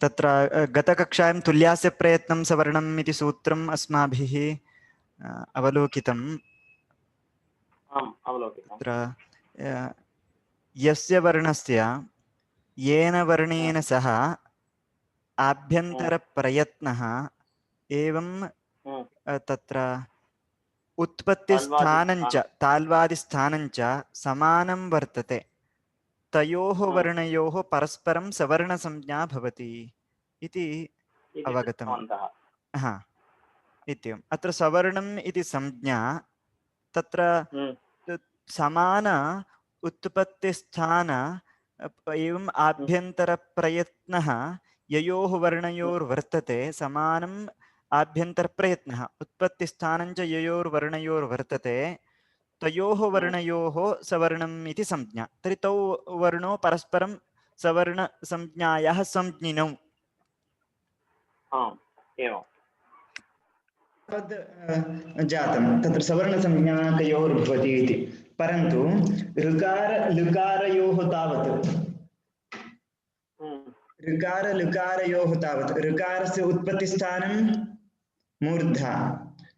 तत्र गतकक्षायां तुल्यास्य प्रयत्नं सवर्णम् इति सूत्रम् अस्माभिः अवलोकितम्। तत्र यस्य वर्णस्य येन वर्णेन सह आभ्यन्तरप्रयत्नः एवं तत्र उत्पत्तिस्थानञ्च ताल्वादिस्थानञ्च समानं वर्तते, तयोः वर्णयोः परस्परं सवर्णसंज्ञा भवति इति अवगतम्। हा इत्यम्। अत्र सवर्णम् इति संज्ञा तत्र समान उत्पत्तिस्थान एवम् आभ्यन्तरप्रयत्नः ययोः वर्णयोर्वर्तते, समानम् आभ्यन्तरप्रयत्नः उत्पत्तिस्थानञ्च ययोर्वर्णयोर्वर्तते, तयोः वर्णयोः सवर्णम् इति संज्ञा। तर्हि तौ वर्णौ परस्परं सवर्णसंज्ञायाः संज्ञिनौ। जातं तत्र सवर्णसंज्ञा तयोर्भवति इति। परन्तु ऋकार लुकारयोः तावत् ऋकारस्य उत्पत्तिस्थानं मूर्धा,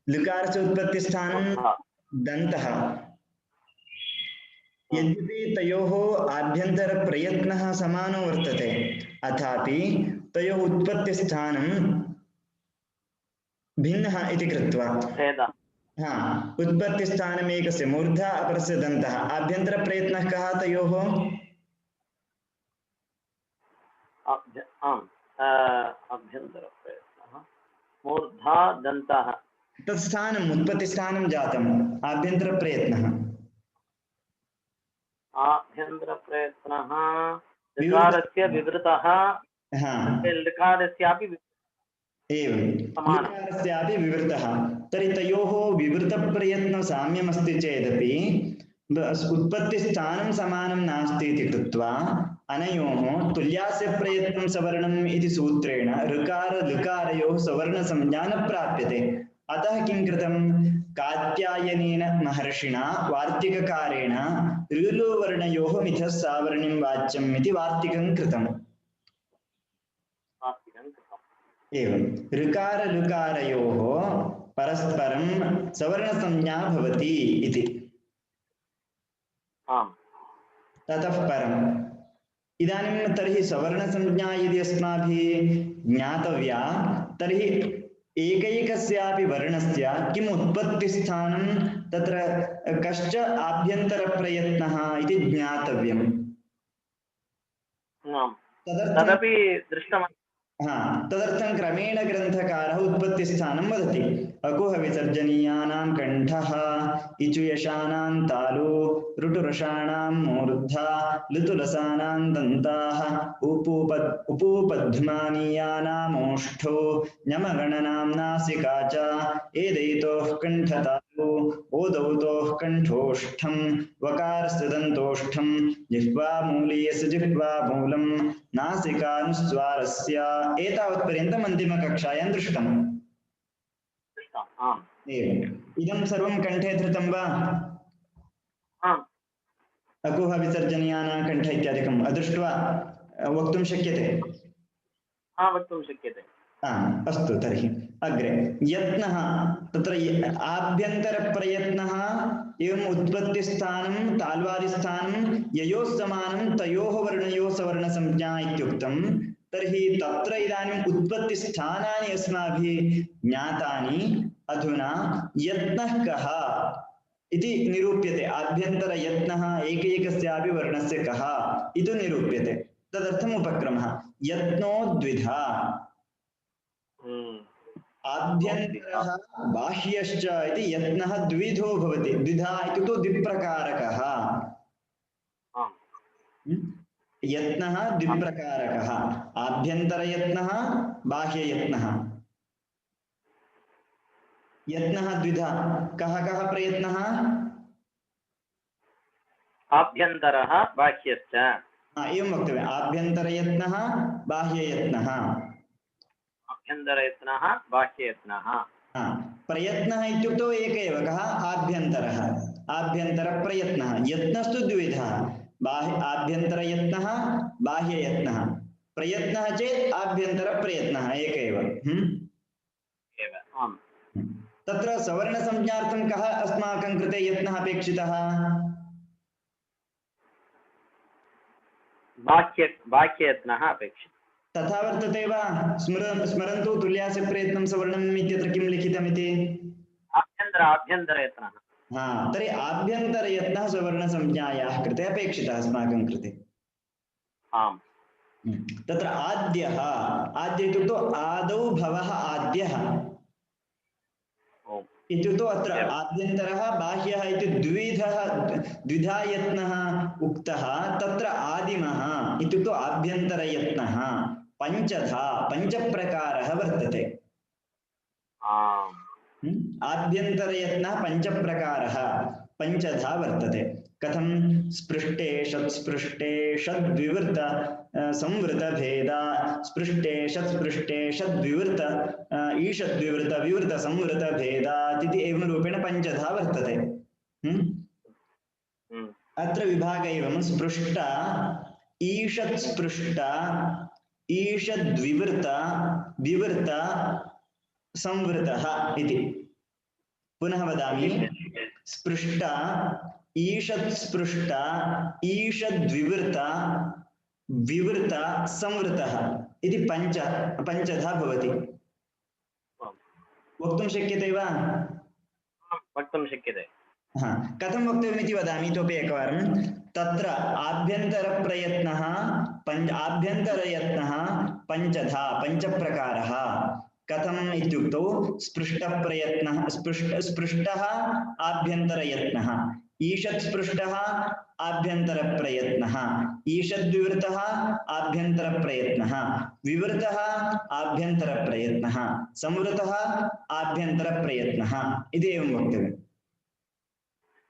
लुकारस्य उत्पत्तिस्थानं दन्तः। यद्यपि तयोः आभ्यन्तरप्रयत्नः समानो वर्तते, अथापि तयोः उत्पत्तिस्थानं भिन्नः इति कृत्वा उत्पत्तिस्थानम् एकस्य मूर्धा, अपरस्य दन्तः। आभ्यन्तरप्रयत्नः कः तयोः? मूर्धा दन्तः, तत् स्थानम् उत्पत्तिस्थानं जातम्। आभ्यन्तरप्रयत्नः ऋकारस्य विवृतः, ऋकारस्यापि एवं ऋकारस्यापि विवृतः। तर्हि तयोः विवृतप्रयत्नसाम्यमस्ति चेदपि उत्पत्तिस्थानं समानं नास्ति इति कृत्वा अनयोः तुल्यास्य प्रयत्नं सवर्णम् इति सूत्रेण ऋकार लुकारयोः सवर्णसंज्ञा न प्राप्यते। अतः किं कृतं? कात्यायनेन महर्षिणा वार्तिककारेण ऋलोवर्णयोः मिथः सावर्ण्यं वाच्यम् इति वार्तिकं कृतम्। एवं ऋकार लुकारयोः परस्परं सवर्णसंज्ञा भवति इति। ततः परम् इदानीं तर्हि सवर्णसंज्ञा यदि अस्माभिः ज्ञातव्या, तर्हि एकैकस्यापि वर्णस्य किम् उत्पत्तिस्थानं, तत्र कश्च आभ्यन्तरप्रयत्नः इति ज्ञातव्यम्। तदपि दृष्टम्। तदर्थं क्रमेण ग्रन्थकारः उत्पत्तिस्थानं वदति। अकुहविसर्जनीयानां कण्ठः, इचुयशानां तालु, ऋटुरषाणां मूर्धा, लुतुलसानां दन्ताः, उपूपध्मानीयानाम् ओष्ठो, ञमगणनां नासिका च, एदैतोः कण्ठतालु, ओदौतोः कण्ठोष्ठं, वकारस्य दन्तोष्ठं, जिह्वामूलीयस्य जिह्वामूलं, नासिकानुस्वारस्य। एतावत्पर्यन्तम् अन्तिमकक्षायां दृष्टम्। इदं सर्वं कण्ठे धृतं वा? अकुह विसर्जनीयानां कण्ठ इत्यादिकम् अदृष्ट्वा वक्तुं शक्यते? वक्तुं शक्यते। अस्तु, तर्हि अग्रे यत्नः, तत्र आभ्यन्तरप्रयत्नः एवम् उत्पत्तिस्थानं ताल्वादिस्थानं ययोः समानं तयोः वर्णयोः सवर्णसंज्ञा इत्युक्तं। तर्हि तत्र इदानीम् उत्पत्तिस्थानानि अस्माभिः ज्ञातानि। अधुना यत्नः कः इति निरूप्यते। आभ्यन्तरयत्नः एकैकस्यापि वर्णस्य कः इति निरूप्यते। तदर्थम् उपक्रमः यत्नो द्विधा, आभ्यन्तरः बाह्यश्च इति यत्नः द्विधो भवति। द्विधा इत्युक्तौ द्विप्रकारकः। यत्नः द्विप्रकारकः, आभ्यन्तरयत्नः, बाह्ययत्नः। यत्नः द्विधा। कः कः प्रयत्नः? आभ्यन्तरः बाह्यश्च। एवं वक्तव्यम्। आभ्यन्तरयत्नः, बाह्ययत्नः। आभ्यन्तरयत्नः, बाह्ययत्नः। प्रयत्नः इत्युक्तौ एक एव। कः? आभ्यन्तरः, आभ्यन्तरप्रयत्नः। यत्नस्तु द्विविधः, आभ्यन्तरयत्नः, बाह्ययत्नः। प्रयत्नः चेत् आभ्यन्तरप्रयत्नः एक एव। एव आम् तत्र सवर्णसंज्ञार्थं कः अस्माकं कृते यत्नः अपेक्षितः? बाह्ययत्नः अपेक्षितः। तथा वर्तते वा? स्मरन्तु तुल्यास्य प्रयत्नं सवर्णम् इत्यत्र किं लिखितमिति? आभ्यन्तरयत्नः। हा, तर्हि आभ्यन्तरयत्नः सवर्णसंज्ञायाः कृते अपेक्षितः अस्माकं कृते। आम् तत्र आद्यः, आद्य इत्युक्तौ आदौ भवः आद्यः इत्युक्तौ अत्र आभ्यन्तरः बाह्यः इति द्विधा यत्नः उक्तः। तत्र आदिमः इत्युक्तौ आभ्यन्तरयत्नः पञ्चप्रकारः वर्तते। आभ्यन्तरयत्नः पञ्चप्रकारः पञ्चधा वर्तते। कथं? स्पृष्टे षत्स्पृष्टे षद्विवृत संवृतभेद, स्पृष्टे षत्स्पृष्टे षद्विवृत ईषद्विवृत विवृत संवृतभेदात् इति एवं रूपेण पञ्चधा वर्तते। अत्र विभाग एवं स्पृष्ट ईषत्स्पृष्ट ईषद्विवृत विवृत संवृतः इति। पुनः वदामि, स्पृष्ट ईषत्स्पृष्ट ईषद्विवृत विवृत संवृतः इति पञ्चधा भवति। वक्तुं शक्यते वा? वक्तुं शक्यते। कथं वक्तव्यमिति वदामि इतोपि एकवारं। तत्र आभ्यन्तरप्रयत्नः आभ्यन्तरयत्नः पञ्चधा पञ्चप्रकारः। कथम् इत्युक्तौ स्पृष्टप्रयत्नः स्पृष्टः आभ्यन्तरयत्नः, ईषत्स्पृष्टः आभ्यन्तरप्रयत्नः, ईषद्विवृतः आभ्यन्तरप्रयत्नः, विवृतः आभ्यन्तरप्रयत्नः, संवृतः आभ्यन्तरप्रयत्नः इति एवं वक्तव्यम्।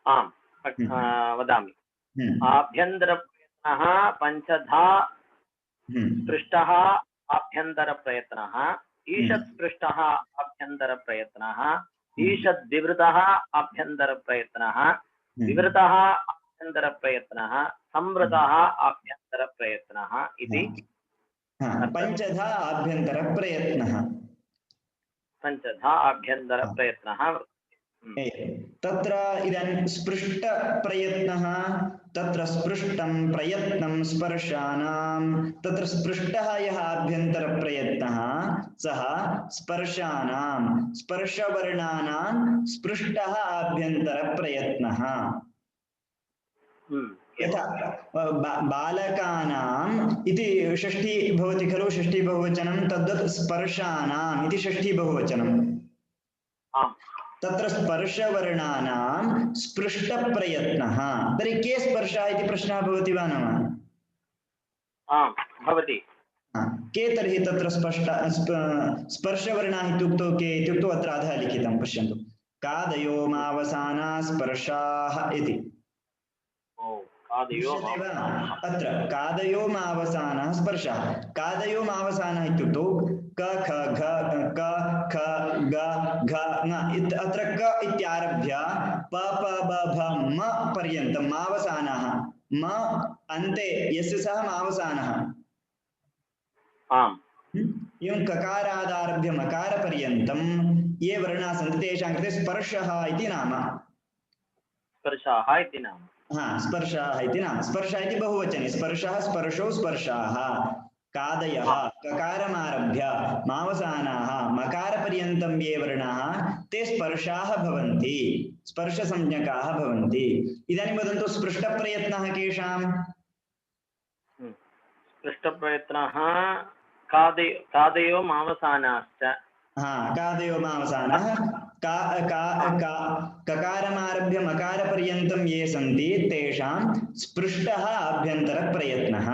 आम् वदामि। आभ्यन्तरप्रयत्नः पञ्चधा। स्पृष्टः आभ्यन्तरप्रयत्नः, ईषत्स्पृष्टः आभ्यन्तरप्रयत्नः, ईषद्विवृतः आभ्यन्तरप्रयत्नः, विवृतः आभ्यन्तरप्रयत्नः, संवृतः आभ्यन्तरप्रयत्नः इति पञ्चधा आभ्यन्तरप्रयत्नः। पञ्चधा आभ्यन्तरप्रयत्नः। तत्र इदानीं स्पृष्टप्रयत्नः, तत्र स्पृष्टं प्रयत्नं स्पर्शानां, तत्र स्पृष्टः यः आभ्यन्तरप्रयत्नः सः स्पर्शानां स्पर्शवर्णानां स्पृष्टः आभ्यन्तरप्रयत्नः। यथा बालकानाम् इति षष्ठी भवति खलु, षष्ठी बहुवचनं, तद्वत् स्पर्शानाम् इति षष्ठी बहुवचनं। तत्र स्पर्शवर्णानां स्पृष्टप्रयत्नः। तर्हि के स्पर्शः इति प्रश्नः भवति वा न वा? आम् भवति। के तर्हि तत्र स्पर्शवर्णाः इत्युक्तौ के इत्युक्तौ अत्र अधः लिखितं पश्यन्तु, कादयो मावसाना स्पर्शाः इति। अत्र कादयो मावसानः स्पर्शः। कादयो मावसानः इत्युक्तौ क ख घ क ख ग घ ङ अत्र क इत्यारभ्य प प ब भ म पर्यन्तं मावसानः, म अन्ते यस्य सः मावसानः। एवं ककारादारभ्य मकारपर्यन्तं ये वर्णाः सन्ति तेषां कृते स्पर्शः इति नाम। स्पर्शः इति नाम। स्पर्शः इति नाम। स्पर्शः इति बहुवचने, स्पर्शः स्पर्शौ स्पर्शाः। कादयः ककारमारभ्य मावसानाः मकारपर्यन्तं ये वर्णाः ते स्पर्शाः भवन्ति, स्पर्शसंज्ञकाः भवन्ति। इदानीं वदन्तु स्पृष्टप्रयत्नः केषाम्? स्पृष्टप्रयत्नः कादयो मावसानाश्च। कादयो मावसानः ककारमारभ्य मकारपर्यन्तं ये सन्ति तेषां स्पृष्टः आभ्यन्तरप्रयत्नः।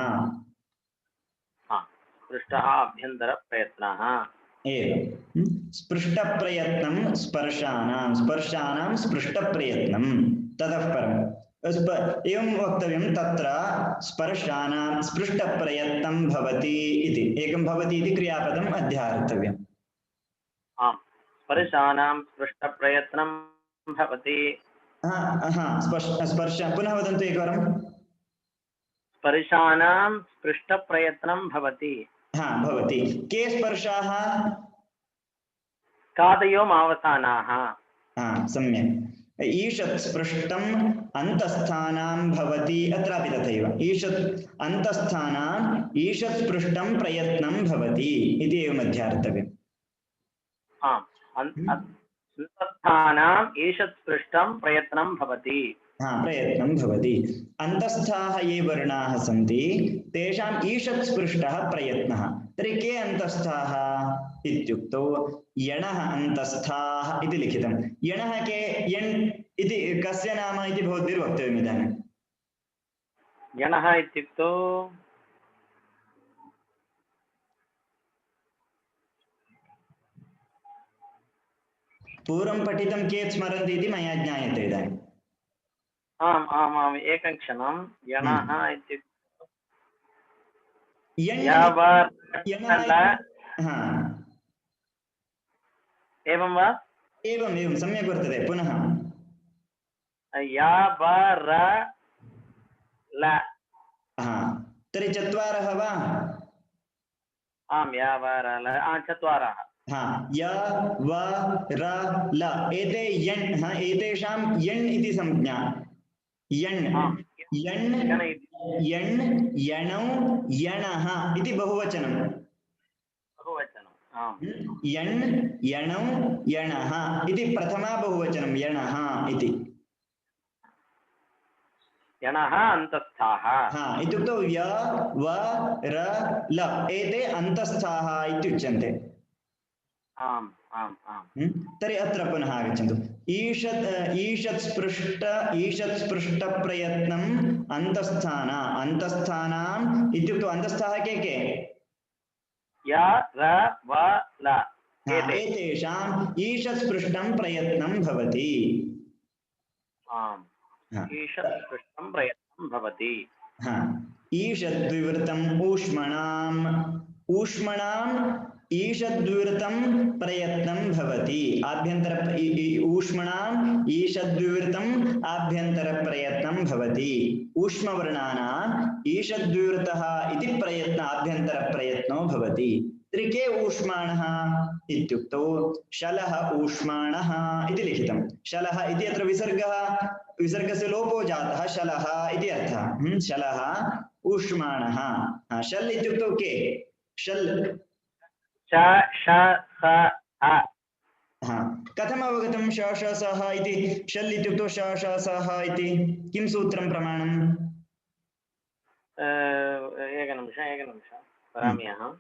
स्पृष्टः आभ्यन्तरप्रयत्नः एवं स्पृष्टप्रयत्नं स्पर्शानां, स्पर्शानां स्पृष्टप्रयत्नं। ततः परम् एवं वक्तव्यं, तत्र स्पर्शानां स्पृष्टप्रयत्नं भवति इति, एकं भवति इति क्रियापदम् अध्यार्तव्यम्। स्पर्शानां स्पृष्टप्रयत्नं भवति। स्पर्श पुनः वदन्तु एकवारं। स्पर्शानां स्पृष्टप्रयत्नं भवति हा भवति के स्पर्शाः कादयोमावसानाः हा सम्यक् ईषत् स्पृष्टम् अन्तस्थानां भवति अत्रापि तथैव ईषत् अन्तस्थानाम् ईषत् स्पृष्टं प्रयत्नं भवति इति एव मध्यार्थव्यम् आम् अन्तस्थानाम् ईषत् स्पृष्टं प्रयत्नं भवति हा प्रयत्नं भवति अन्तस्थाः ये वर्णाः सन्ति तेषाम् ईषत् स्पृष्टः प्रयत्नः तर्हि के अन्तस्थाः इत्युक्तौ यणः अन्तस्थाः इति लिखितं यणः के यण् इति कस्य नाम इति भवद्भिर्वक्तव्यम् इदानीं यणः इत्युक्तौ पूर्वं पठितं केत् स्मरन्ति इति मया ज्ञायते इदानीम् आम् आम् आम् एकं क्षणं यणः इत्युक्तौ एवं वा एवम् एवं सम्यक् वर्तते पुनः तर्हि चत्वारः वा आम् चत्वारः य व र ल एते यण् एतेषां यण् इति संज्ञा यण् यण् यण् यणौ यणः इति बहुवचनं यण् यणौ यणः इति प्रथमा बहुवचनं यणः इति यणः अन्तस्थाः इत्युक्तौ य व र ल एते अन्तस्थाः इत्युच्यन्ते आम् आम् आम् तर्हि अत्र पुनः आगच्छन्तु ईषत् स्पृष्टप्रयत्नम् अन्तस्थानाम् इत्युक्तौ अन्तस्थाः के के य र व ल एतेषाम् ईषत् स्पृष्टं प्रयत्नं भवति आम् ईषत् स्पृष्टं प्रयत्नं भवति ईषद्विवृतम् ऊष्मणाम् ईषद्विवृतं प्रयत्नं भवति आभ्यन्तर ऊष्मणाम् ईषद्विवृतम् आभ्यन्तरप्रयत्नं भवति ऊष्मवर्णानाम् ईषद्विवृतः इति आभ्यन्तरप्रयत्नो भवति त्रिके ऊष्माणः इत्युक्तौ शलः ऊष्माणः इति लिखितं शलः इति अत्र विसर्गस्य लोपो जातः शलः इति अर्थः शलः ऊष्माणः शल् इत्युक्तौ के शल् कथम् अवगतं श श सः इति शल् इत्युक्तौ श श सः इति किं सूत्रं प्रमाणम् एकनिमिषं वदामि अहम्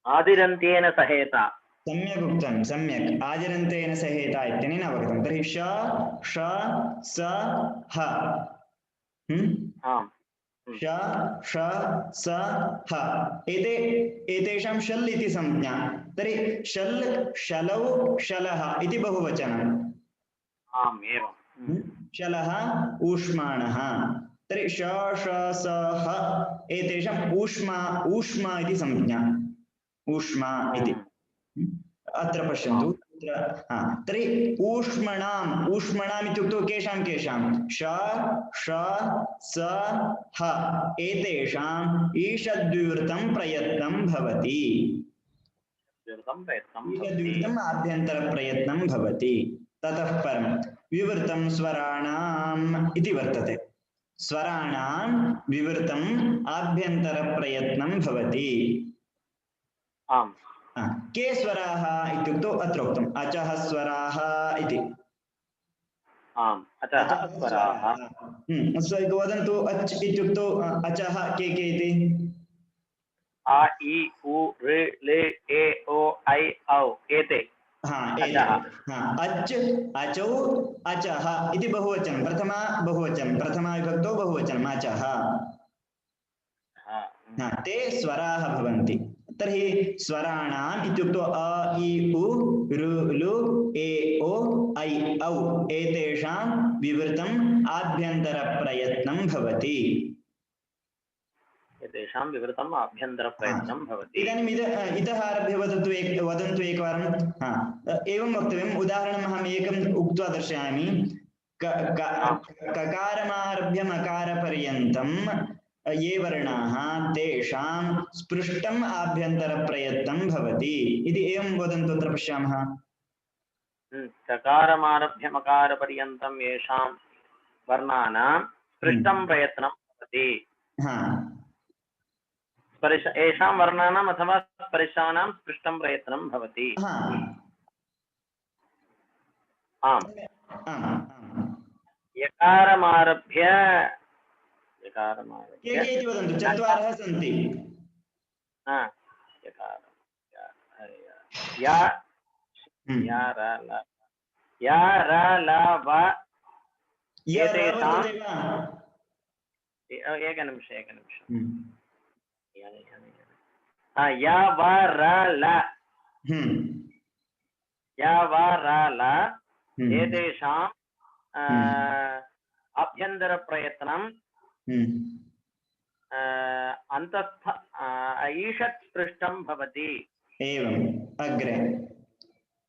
आदिरन्त्येन सहेता सम्यक् उक्तं सम्यक् आदिरन्तेन सहेता इत्यनेन अवगतं तर्हि श ष स ह श ष स ह एतेषां शल् इति संज्ञा तर्हि शल् शलौ शलः इति बहुवचनम् आम् एवं शलः ऊष्माणः तर्हि श ष स ह एतेषाम् ऊष्मा इति संज्ञा ऊष्मा इति अत्र पश्यन्तु तर्हि ऊष्मणाम् इत्युक्तौ केषां श ष स ह एतेषाम् ईषद्विवृतं प्रयत्नं भवति ईषद्विवृतम् आभ्यन्तरप्रयत्नं भवति ततः परं विवृतं स्वराणाम् इति वर्तते स्वराणां विवृतम् आभ्यन्तरप्रयत्नं भवति आम् के स्वराः इत्युक्तौ अत्र उक्तम् अचः स्वराः इति अचः स्वराः वदन्तु अच् इत्युक्तौ अचः के इति अ इ उ ऋ लृ ए ओ ऐ औ एते अच् अचौ अचः इति बहुवचनं प्रथमा विभक्तौ बहुवचनम् अचः ते स्वराः भवन्ति तर्हि स्वराणाम् इत्युक्तौ अ इ उ ऋ लृ ए ओ ऐ औ एतेषां विवृतम् आभ्यन्तरप्रयत्नं भवति तेषां विवृतम् आभ्यन्तरप्रयत्नं भवति। इदानीम् इतः आरभ्य वदन्तु एकवारं। एवं वक्तव्यम्। उदाहरणम् अहम् एकम् उक्त्वा दर्शयामि। ककारमारभ्य मकारपर्यन्तं ये वर्णाः तेषां स्पृष्टम् आभ्यन्तरप्रयत्नं भवति इति एवं वदन्तु। अत्र पश्यामः। ककारमारभ्य मकारपर्यन्तं येषां वर्णानां स्पृष्टं प्रयत्नं भवति। येषां वर्णानाम् अथवा स्पर्शानां स्पृष्टं प्रयत्नं भवति। आम्। यकारमारभ्य के इति वदन्तु। चत्वारः सन्ति। एकनिमिषम् एतेषाम् आभ्यन्तरप्रयत्नं अन्तस्थ ईषत् स्पृष्टं भवति। एवम्।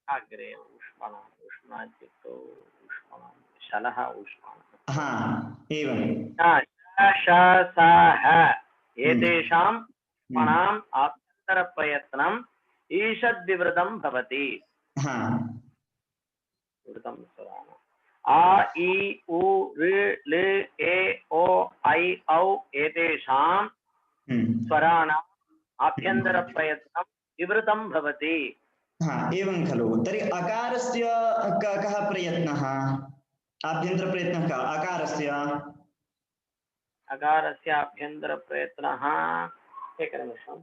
अग्रे उष्णा इत्युक्तौ उष्णा शलः उष्णा। एवं। एतेषां वर्णानाम् आभ्यन्तरप्रयत्नम् ईषद्विवृतं भवति। आ इ उ ऋ ल ए ओ ऐ औ एतेषां स्वराणाम् आभ्यन्तरप्रयत्नं विवृतं भवति। एवं खलु। तर्हि अकारस्य कः प्रयत्नः? आभ्यन्तरप्रयत्नः कः अकारस्य आभ्यन्तरप्रयत्नः? एकनिमिषम्।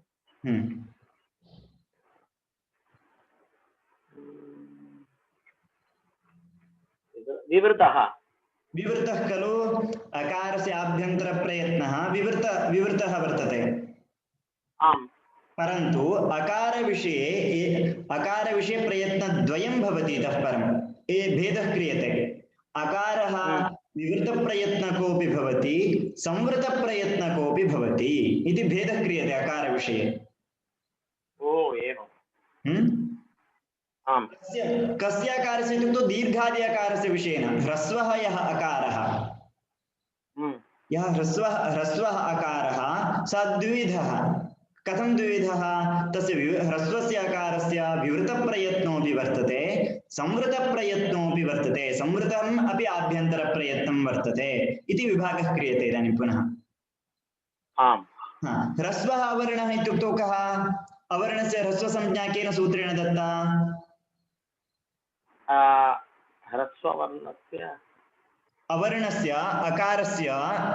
विवृतः खलु। अकारस्य आभ्यन्तरप्रयत्नः विवृतः वर्तते। आम्। परन्तु अकारविषये प्रयत्नद्वयं भवति। इतः परं भेदः क्रियते। अकारः विवृतप्रयत्नकोऽपि भवति, संवृतप्रयत्नकोऽपि भवति इति भेदः क्रियते अकारविषये। ओ एवम्। आम्। कस्य अकारस्य इत्युक्तौ दीर्घादि अकारस्य विषयेण। ह्रस्वः यः अकारः, यः ह्रस्वः अकारः सः द्विविधः। कथं द्विविधः? तस्य ह्रस्वस्य अकारस्य विवृतप्रयत्नोऽपि वर्तते, संवृतप्रयत्नोऽपि वर्तते, संवृतम् अपि आभ्यन्तरप्रयत्नं वर्तते इति विभागः क्रियते इदानीं पुनः। आम्। ह्रस्वः अवर्णः इत्युक्तौ कः? अवर्णस्य ह्रस्वसंज्ञा केन सूत्रेण दत्ता? ह्रस्ववर्णस्य अवर्णस्य अकारस्य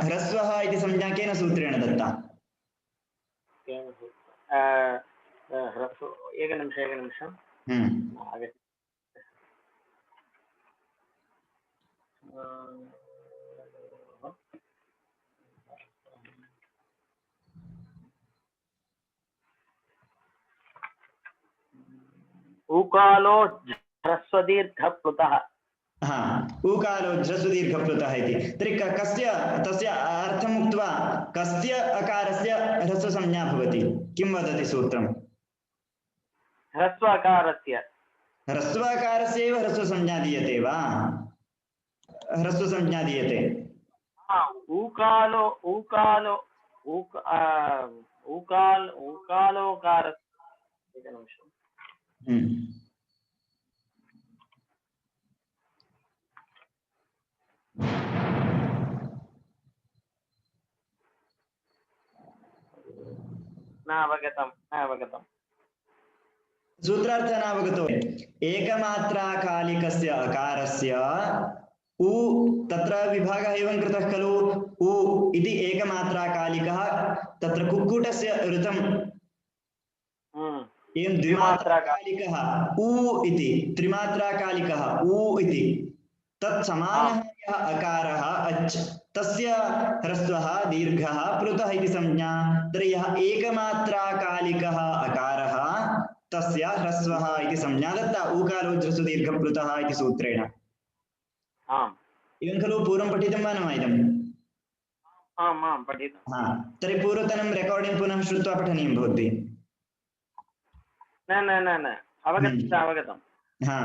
ह्रस्वः इति संज्ञा केन सूत्रेण दत्ता? एकनिमिषम्। ऊकालो ह्रस्वदीर्घप्लुतः। ऊकारो ह्रस्वदीर्घप्लुतः इति। तर्हि कस्य तस्य अर्थम् उक्त्वा कस्य अकारस्य ह्रस्वसंज्ञा भवति? किं वदति सूत्रम्? ह्रस्वकारस्य एव ह्रस्वसंज्ञा दीयते वा? ह्रस्वसंज्ञा दीयते। ऊकालोकारस्य। नावगतम्। सूत्रार्थः नावगतो। एकमात्राकालिकस्य अकारस्य उ, तत्र विभागः एवं कृतः खलु। उ इति एकमात्राकालिकः, तत्र कुक्कुटस्य ऋतम् एवं द्विमात्राकालिकः उ इति, त्रिमात्राकालिकः उ इति। तत्समानः यः अकारः अच्, तस्य ह्रस्वः दीर्घः प्लुतः इति संज्ञा। तर्हि यः एकमात्राकालिकः अकारः तस्य ह्रस्वः इति संज्ञा दत्ता। ऊकारो ह्रस्वदीर्घप्लुतः इति सूत्रेण। एवं खलु पूर्वं पठितं वा न वा इदम्? आम् आम् पठितम्। हा तर्हि पूर्वतनं रेकार्डिङ्ग् पुनः श्रुत्वा पठनीयं भवद्भिः। न न न न अवगतम् अवगतम्। हा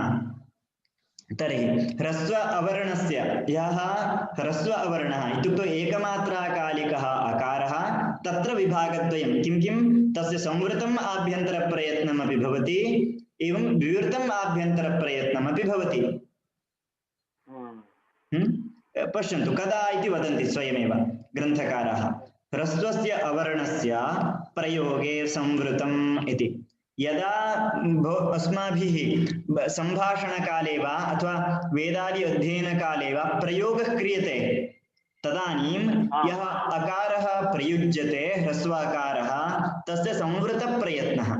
तर्हि ह्रस्व अवर्णस्य यः ह्रस्व अवर्णः इत्युक्तौ एकमात्राकालिकः अकारः तत्र विभागद्वयं किं किं तस्य संवृतम् आभ्यन्तरप्रयत्नमपि भवति एवं विवृतम् आभ्यन्तरप्रयत्नमपि भवति। पश्यन्तु कदा इति वदन्ति स्वयमेव ग्रन्थकाराः ह्रस्वस्य अवर्णस्य प्रयोगे संवृतम् इति। यदा अस्माभिः सम्भाषणकाले वा अथवा वेदादि अध्ययनकाले वा प्रयोगः क्रियते तदानीं यः अकारः प्रयुज्यते ह्रस्वाकारः तस्य संवृतप्रयत्नः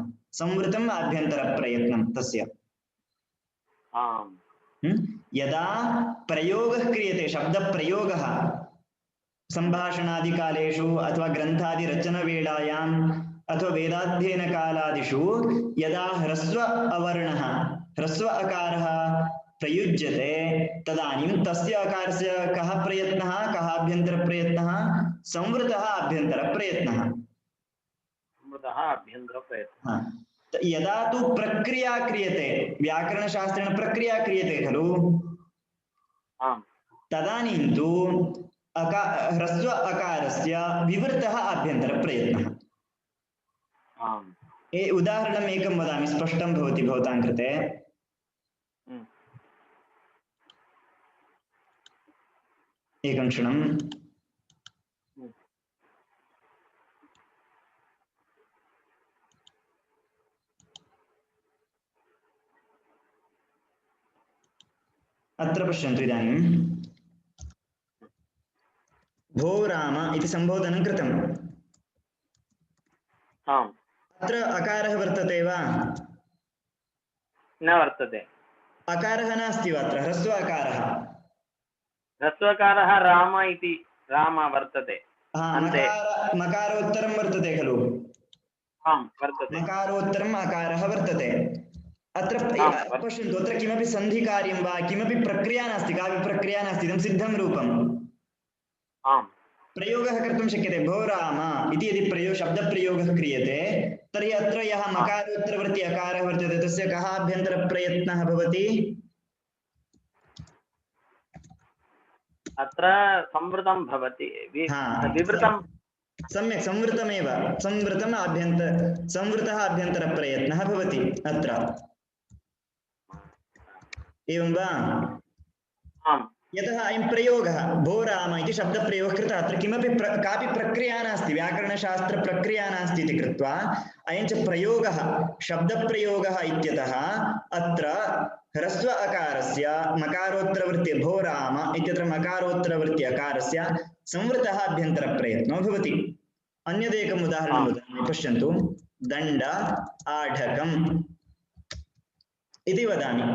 संवृतम् आभ्यन्तरप्रयत्नं तस्य। यदा प्रयोगः क्रियते शब्दप्रयोगः सम्भाषणादिकालेषु अथवा ग्रन्थादिरचनवेलायाम् अथवा वेदाध्ययनकालादिषु यदा ह्रस्व अवर्णः ह्रस्व अकारः प्रयुज्यते तदानीं तस्य अकारस्य कः प्रयत्नः कः आभ्यन्तरप्रयत्नः संवृतः आभ्यन्तरप्रयत्नः। यदा तु प्रक्रिया क्रियते व्याकरणशास्त्रेण प्रक्रिया क्रियते खलु तदानीं तु ह्रस्व अकारस्य विवृतः आभ्यन्तरप्रयत्नः। उदाहरणम् एकं वदामि स्पष्टं भवति भवतां कृते। एकं क्षणं अत्र पश्यन्तु इदानीं भो राम इति सम्बोधनं कृतम्। अत्र अकारः वर्तते वा? न वर्तते। अकारः नास्ति वा अत्र ह्रस्व अकारः? ह्रस्वकारः राम इति राम वर्तते। मकारोत्तरं वर्तते खलु? आम् वर्तते। मकारोत्तरम् अकारः वर्तते। अत्र पश्यन्तु अत्र किमपि सन्धिकार्यं वा किमपि प्रक्रिया नास्ति कापि प्रक्रिया नास्ति इदं सिद्धं रूपम्। प्रयोगः कर्तुं शक्यते भो राम इति यदि शब्दप्रयोगः क्रियते तर्हि अत्र यः मकारोत्तरवर्ती अकारः वर्तते तस्य कः आभ्यन्तरप्रयत्नः भवति? अत्र संवृतं भवति विवृतं। सम्यक् संवृतमेव संवृतः आभ्यन्तरप्रयत्नः भवति अत्र। एवं वा? यतः अयं प्रयोगः भो राम इति शब्दप्रयोगः कृतः अत्र किमपि कापि प्रक्रिया नास्ति व्याकरणशास्त्रप्रक्रिया नास्ति इति कृत्वा अयं च प्रयोगः शब्दप्रयोगः इत्यतः अत्र ह्रस्व अकारस्य मकारोत्तरवर्ती भो राम इत्यत्र मकारोत्तरवर्ती अकारस्य संवृतः आभ्यन्तरप्रयत्नो भवति। अन्यदेकम् उदाहरणं वदामि पश्यन्तु दण्ड आढकम् इति वदामि।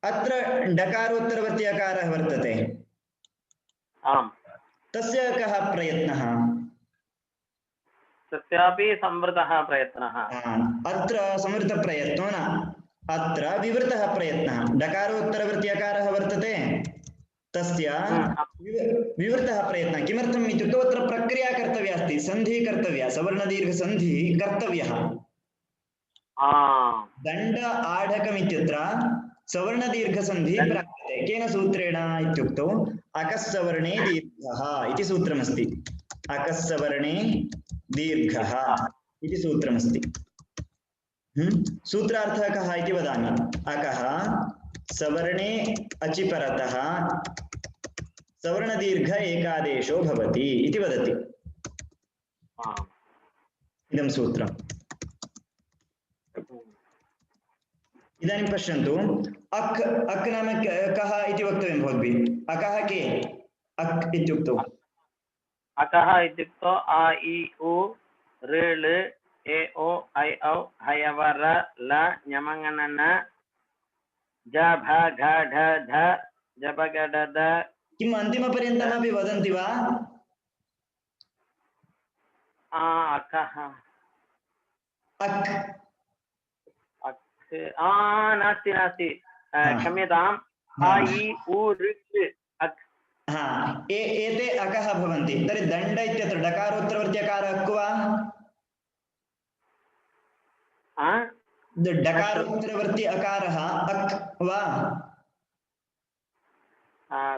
अत्र डकारोत्तरवर्ती अकारः वर्तते तस्य कः प्रयत्नः? तस्यापि संवृतः प्रयत्नः। अत्र संवृतप्रयत्नो न अत्र विवृतः प्रयत्नः। डकारोत्तरवर्ती अकारः वर्तते तस्य विवृतः प्रयत्नः। किमर्थम् इत्युक्तौ अत्र प्रक्रिया कर्तव्या अस्ति सन्धिः कर्तव्या सवर्णदीर्घसन्धिः कर्तव्यः। दण्ड आढकम् इत्यत्र सवर्णदीर्घसन्धिः प्राप्यते केन सूत्रेण इत्युक्तौ अकस्सवर्णे दीर्घः इति सूत्रमस्ति। अकस्सवर्णे दीर्घः इति सूत्रमस्ति। सूत्रार्थः कः इति वदामि। अकः सवर्णे अचि परतः सवर्णदीर्घ एकादेशो भवति इति वदति इदं सूत्रम्। इदानीं पश्यन्तु अक् अक् नाम कः इति वक्तव्यं भवद्भिः। अकः के? अक् इत्युक्तौ अकः इत्युक्तौ अ इ उ ऋ लृ ए ओ ऐ औ हयवर ल ञमङनन ज भ घ ढ ध जब ग ड द। किम् अन्तिमपर्यन्तमपि वदन्ति वा? अकः अक् नास्ति नास्ति क्षम्यताम्। अ इ उ ऋ अक् हा एते अकः भवन्ति तर्हि दण्ड इत्यत्र डकारोत्तरवर्ति अकारः अक् वा डकारोत्तरवर्ति अकारः अक् वा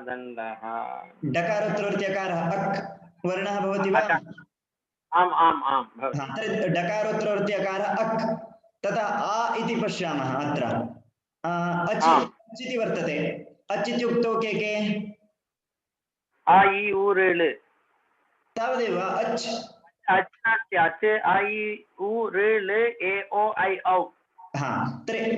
दण्डः डकारोत्तरवर्ति अकारः अक् वर्णः भवति वा आम् आम् आम् भवति हा तर्हि डकारोत्तरवर्ति अकारः अक् तथा आ इति पश्यामः अत्र अचि अच् इति वर्तते अच् इत्युक्तौ के के आ इ उ ऋ तावदेव अच् अच् नास्ति अच् आ इ उ ऋ ए ओ ऐ औ हा तर्हि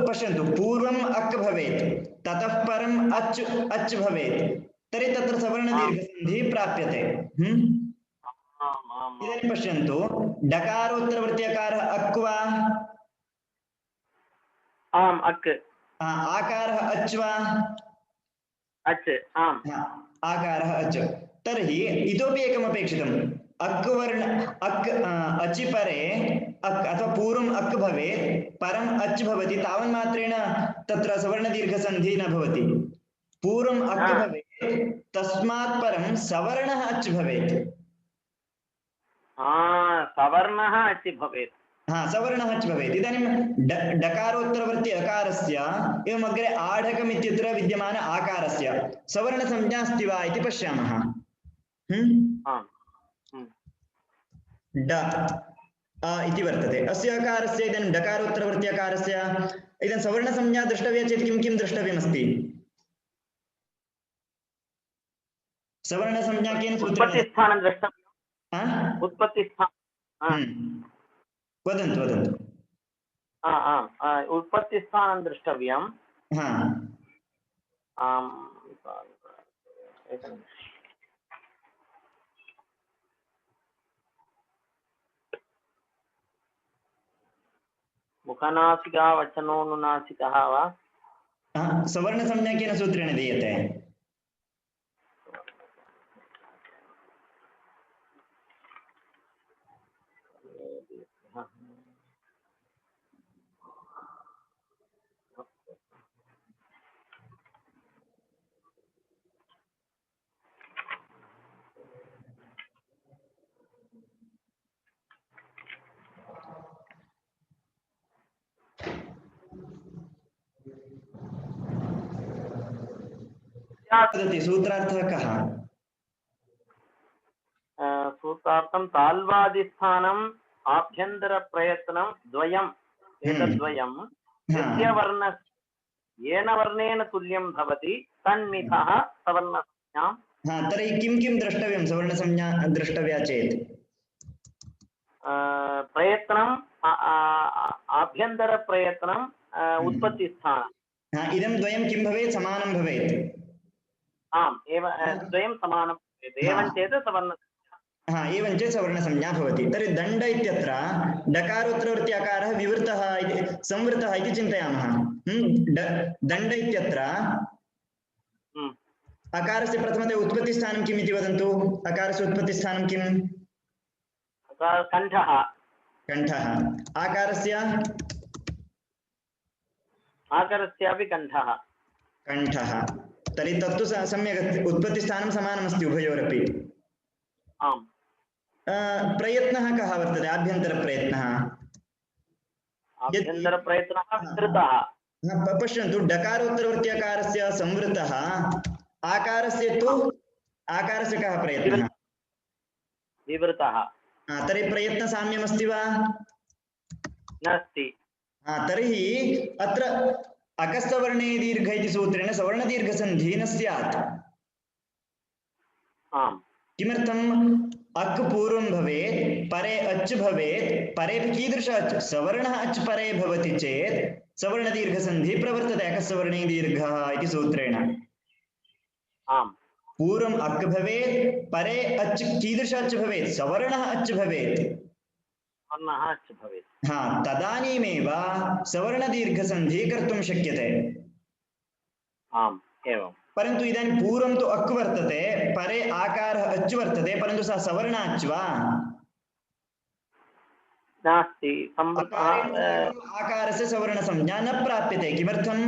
पश्यन्तु पूर्वम् अक् भवेत् ततः परम् अच् अच् भवेत् तर्हि तत्र सवर्णदीर्घसन्धिः प्राप्यते इदानीं पश्यन्तु डकारोत्तरवर्ति अकारः अक् वा आम् अक् आकारः अच् वा अच् आम् आकारः अच् तर्हि इतोपि एकम् अपेक्षितम् अक् वर्ण अक् अचि परे अक् अथवा पूर्वम् अक् भवेत् परम् अच् भवति तावन्मात्रेण तत्र सवर्णदीर्घसन्धिः न भवति पूर्वम् अक् भवेत् तस्मात् परं सवर्णः अच् भवेत् सवर्णः अच् भवेत् सवर्णः अच् भवेत् इदानीं डकारोत्तरवर्ति अकारस्य एवम् अग्रे आढकम् इत्यत्र विद्यमान आकारस्य सवर्णसंज्ञा अस्ति वा इति पश्यामः ड इति वर्तते अस्य अकारस्य इदानीं डकारोत्तरवर्ति अकारस्य इदानीं सवर्णसंज्ञा द्रष्टव्या चेत् किं किं द्रष्टव्यमस्ति सवर्णसंज्ञा केन सूत्रेण उत्पत्तिस्थानं द्रष्टव्यम् उत्पत्तिस्थानं वदन्तु वदन्तु उत्पत्तिस्थानं द्रष्टव्यम् मुखनासिका वचनोनुनासिकः वा सवर्णसंज्ञा केन सूत्रेण दीयते वदति सूत्रार्थः कः सूत्रार्थं ताल्वादिस्थानम् आभ्यन्तरप्रयत्नं द्वयम् एतद्द्वयं यस्य वर्णस्य येन वर्णेन तुल्यं भवति तन्मितः सवर्णसंज्ञां तर्हि किं किं द्रष्टव्यं सवर्णसंज्ञा द्रष्टव्या चेत् प्रयत्नम् आभ्यन्तरप्रयत्नम् उत्पत्तिस्थानम् इदं द्वयं किं भवेत् समानं भवेत् आम् एव द्वयं समानं भवेत् एवं चेत् सवर्णसंज्ञा एवं चेत् सवर्णसंज्ञा भवति तर्हि दण्ड इत्यत्र डकारोत्तरवर्ति अकारः विवृतः इति संवृतः इति चिन्तयामः दण्ड इत्यत्र अकारस्य प्रथमतया उत्पत्तिस्थानं किम् इति वदन्तु अकारस्य उत्पत्तिस्थानं किम् कण्ठः कण्ठः आकारस्यापि कण्ठः कण्ठः तर्हि तत्तु सम्यक् उत्पत्तिस्थानं समानमस्ति उभयोरपि आम् प्रयत्नः कः वर्तते आभ्यन्तरप्रयत्नः विस्तृतः पश्यन्तु डकारोत्तरवर्ति अकारस्य संवृतः आकारस्य तु आकारस्य कः प्रयत्नः विवृतः तर्हि प्रयत्नसाम्यमस्ति वा नास्ति तर्हि अत्र अकस्तवर्णे दीर्घ इति सूत्रेण सवर्णदीर्घसन्धिः न स्यात् किमर्थम् अक् पूर्वं भवेत् परे अच् भवेत् परे कीदृश अच् सवर्णः अच् परे भवति चेत् सवर्णदीर्घसन्धिः प्रवर्तते अकस्तवर्णे दीर्घः इति सूत्रेण पूर्वम् अक् भवेत् परे अच् कीदृश अच् भवेत् सवर्णः अच् भवेत् तदानीमेव सवर्णदीर्घसन्धिः कर्तुं शक्यते परन्तु इदानीं पूर्वं तु अक् वर्तते परे आकारः अच् वर्तते परन्तु सः सवर्ण अच् वा नास्ति आकारस्य सवर्णसंज्ञा न प्राप्यते किमर्थं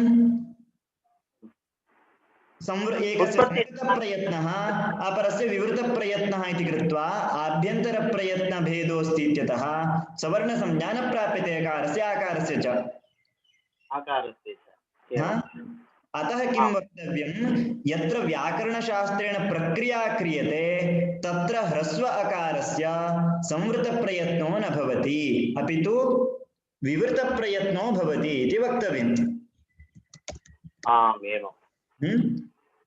एकस्य संवृतप्रयत्नः अपरस्य विवृतप्रयत्नः इति कृत्वा आभ्यन्तरप्रयत्नभेदोऽस्ति इत्यतः सवर्णसंज्ञा न प्राप्यते अकारस्य आकारस्य च। अतः किं वक्तव्यं, यत्र व्याकरणशास्त्रेण प्रक्रिया क्रियते तत्र ह्रस्व अकारस्य संवृतप्रयत्नो न भवति, अपि तु विवृतप्रयत्नो भवति इति वक्तव्यम्।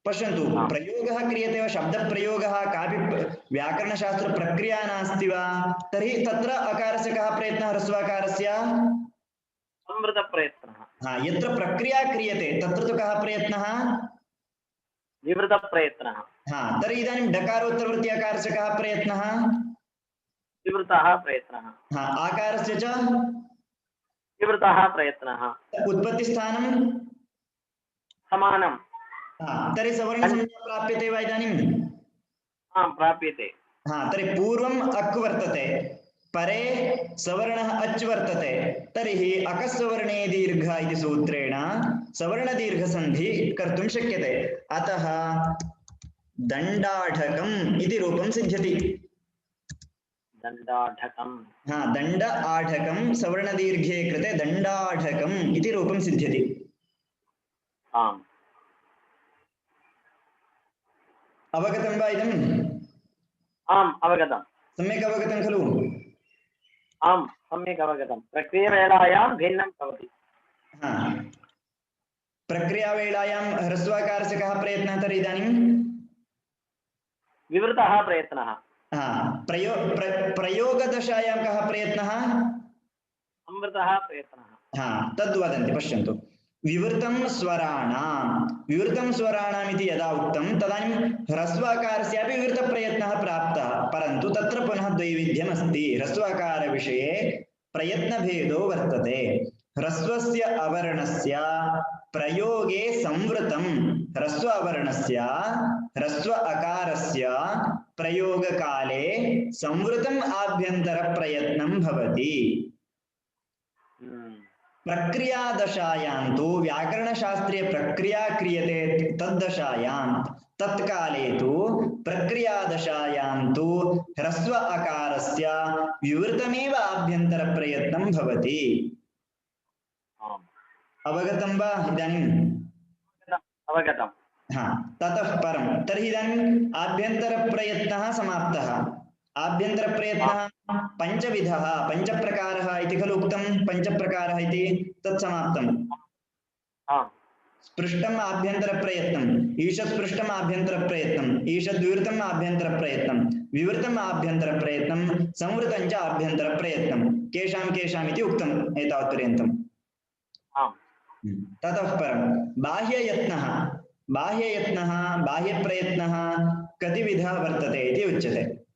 पश्यन्तु, प्रयोगः क्रियते वा, शब्दप्रयोगः, कापि व्याकरणशास्त्रप्रक्रिया नास्ति वा, तर्हि तत्र अकारस्य कः प्रयत्नः, ह्रस्वाकारस्य संवृतप्रयत्नः। यत्र प्रक्रिया क्रियते तत्र तु कः प्रयत्नः, विवृतप्रयत्नः। तर्हि इदानीं डकारोत्तरवृत्ति अकारस्य कः प्रयत्नः, विवृतः प्रयत्नः। आकारस्य च विवृतः प्रयत्नः। उत्पत्तिस्थानं समानं। तर्हि सवर्णसंज्ञा प्राप्यते वा इदानीं? प्राप्यते। तर्हि पूर्वम् अक् वर्तते, परे सवर्णः अच् वर्तते, तर्हि अकस्सवर्णे दीर्घ इति सूत्रेण सवर्णदीर्घसन्धि कर्तुं शक्यते। अतः दण्डाढकम् इति रूपं सिद्ध्यति। दण्डाढकम्। दण्ड आढकं, सवर्णदीर्घे कृते दण्डाढकम् इति रूपं सिद्ध्यति। आम्। अवगतं वा इदम्? आम्, अवगतं। सम्यक् अवगतं खलु? आम्, सम्यक् अवगतं। प्रक्रियावेलायां भिन्नं भवति। प्रक्रियावेलायां ह्रस्वाकारस्य कः प्रयत्नः तर्हि इदानीं? विवृतः प्रयत्नः। प्रयोगदशायां कः प्रयत्नः? संवृतः प्रयत्नः। तद्वदन्ति, पश्यन्तु। विवृतं स्वराणाम् इति यदा उक्तं तदानीं ह्रस्वाकारस्यापि विवृतप्रयत्नः प्राप्तः, परन्तु तत्र पुनः द्वैविध्यमस्ति। ह्रस्वाकारविषये प्रयत्नभेदो वर्तते। ह्रस्वस्य अवर्णस्य प्रयोगे संवृतं, ह्रस्व अवर्णस्य ह्रस्व अकारस्य प्रयोगकाले संवृतम् आभ्यन्तरप्रयत्नं भवति। प्रक्रियादशायां तु व्याकरणशास्त्रे प्रक्रिया क्रियते तद्दशायां, तत्काले तु प्रक्रियादशायां तु ह्रस्व अकारस्य विवृतमेव आभ्यन्तरप्रयत्नं भवति। अवगतं वा इदानीं? अवगतं। ततः परं तर्हि इदानीम् आभ्यन्तरप्रयत्नः समाप्तः। आभ्यन्तरप्रयत्नः पञ्चविधः, पञ्चप्रकारः इति खलु उक्तं, पञ्चप्रकारः इति, तत् समाप्तम्। स्पृष्टम् आभ्यन्तरप्रयत्नम्, ईषत्स्पृष्टम् आभ्यन्तरप्रयत्नम्, ईषद्विवृतम् आभ्यन्तरप्रयत्नं, विवृतम् आभ्यन्तरप्रयत्नं, संवृतं च आभ्यन्तरप्रयत्नं, केषां केषाम् इति उक्तम् एतावत्पर्यन्तम्। ततः परं बाह्ययत्नः, बाह्यप्रयत्नः कतिविधः वर्तते इति उच्यते।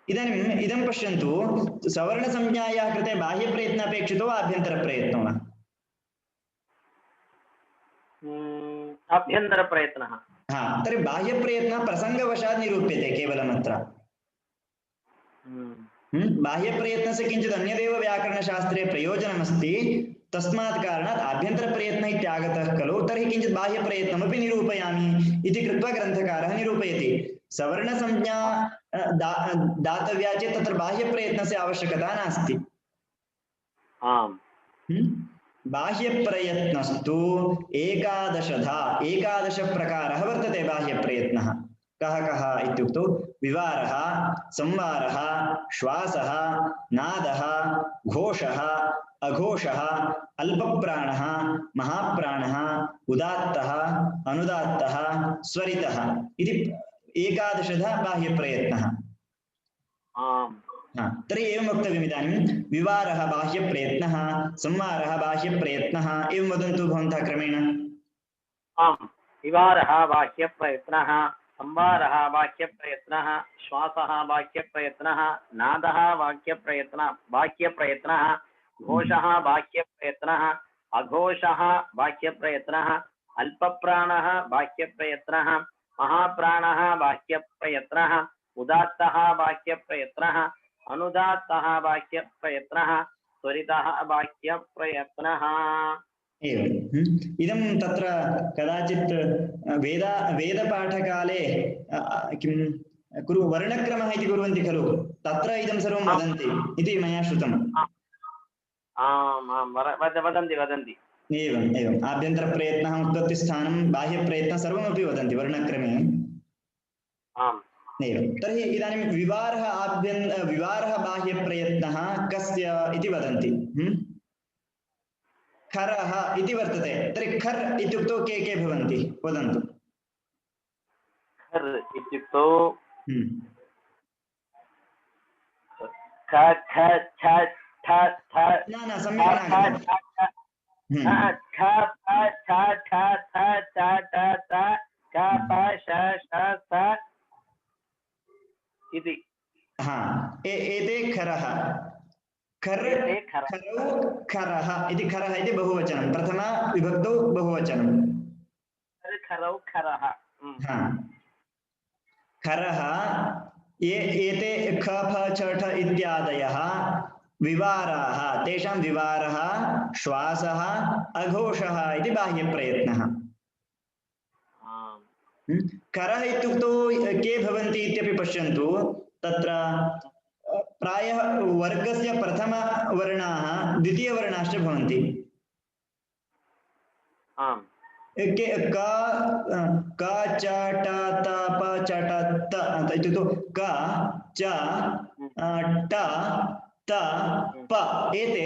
इदानीम् इदं पश्यन्तु, सवर्णसंज्ञायाः कृते बाह्यप्रयत्नः अपेक्षितो वा आभ्यन्तरप्रयत्नो वा? आभ्यन्तरप्रयत्नः। तर्हि बाह्यप्रयत्नः प्रसङ्गवशात् निरूप्यते केवलम् अत्र। बाह्यप्रयत्नस्य किञ्चित् अन्यदेव व्याकरणशास्त्रे प्रयोजनमस्ति, तस्मात् कारणात् आभ्यन्तरप्रयत्नः इत्यागतः खलु, तर्हि किञ्चित् बाह्यप्रयत्नमपि निरूपयामि इति कृत्वा ग्रन्थकारः निरूपयति। सवर्णसंज्ञा दातव्या चेत् तत्र बाह्यप्रयत्नस्य आवश्यकता नास्ति। बाह्यप्रयत्नस्तु एकादशप्रकारः वर्तते बाह्यप्रयत्नः। कः कः इत्युक्तौ विवारः, संवारः, श्वासः, नादः, घोषः, अघोषः, अल्पप्राणः, महाप्राणः, उदात्तः, अनुदात्तः, स्वरितः इति एकादशधा बाह्यप्रयत्नः। तर्हि एवं वक्तव्यम् इदानीं, विवारः बाह्यप्रयत्नः, संवारः बाह्यप्रयत्नः, एवं वदन्तु भवन्तः क्रमेण। विवारः बाह्यप्रयत्नः, संवारः बाह्यप्रयत्नः, श्वासः बाह्यप्रयत्नः, नादः बाह्यप्रयत्नः, घोषः बाह्यप्रयत्नः, अघोषः बाह्यप्रयत्नः, अल्पप्राणः बाह्यप्रयत्नः, महाप्राणः बाह्यप्रयत्नः, उदात्तः बाह्यप्रयत्नः, अनुदात्तः बाह्यप्रयत्नः, त्वरितः बाह्यप्रयत्नः। एवम् इदं तत्र कदाचित् वेदपाठकाले किं वर्णक्रमः इति कुर्वन्ति खलु तत्र इदं सर्वं वदन्ति इति मया श्रुतम्। आम् आम् वदन्ति वदन्ति। एवम् एवम् आभ्यन्तरप्रयत्नः उत्पत्तिस्थानं बाह्यप्रयत्नः सर्वमपि वदन्ति वर्णक्रमे। आम् एवं तर्हि इदानीं विवारः बाह्यप्रयत्नः कस्य इति वदन्ति। खरः इति वर्तते तर्हि खर् इत्युक्तौ के भवन्ति वदन्तु। खर् इत्युक्तौ ख ख छ ठ थ न सम्यक् नागतं। ख प छ ठ थ च ट थ क प श ष स इति। एते खरः खरौ खरः इति खरः इति बहुवचनं प्रथमा विभक्तौ बहुवचनं खरौ खरः खरः एते ख फ छ ठ इत्यादयः विवाराः तेषां विवारः श्वासः अघोषः इति बाह्यप्रयत्नः। करः इत्युक्तौ के भवन्ति इत्यपि पश्यन्तु तत्र प्रायः वर्गस्य प्रथमवर्णाः द्वितीयवर्णाश्च भवन्ति। क च ट त प च ट त इत्युक्तौ क च ट त प एते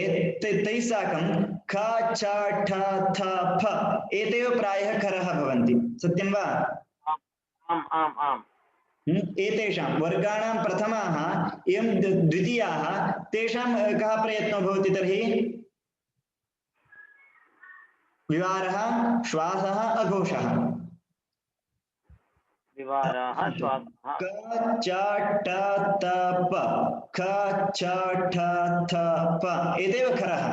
तैः साकं ख छ ठ थ फ एतेव प्रायः खरः भवन्ति सत्यं वा? आम् आम् आम् एतेषां वर्गाणां प्रथमाः एवं द्वितीयाः तेषां कः प्रयत्नो भवति तर्हि विवारः श्वासः अघोषः। विवारः श्वासः क च ट त प ख छ ठ थ प एतेव खरः।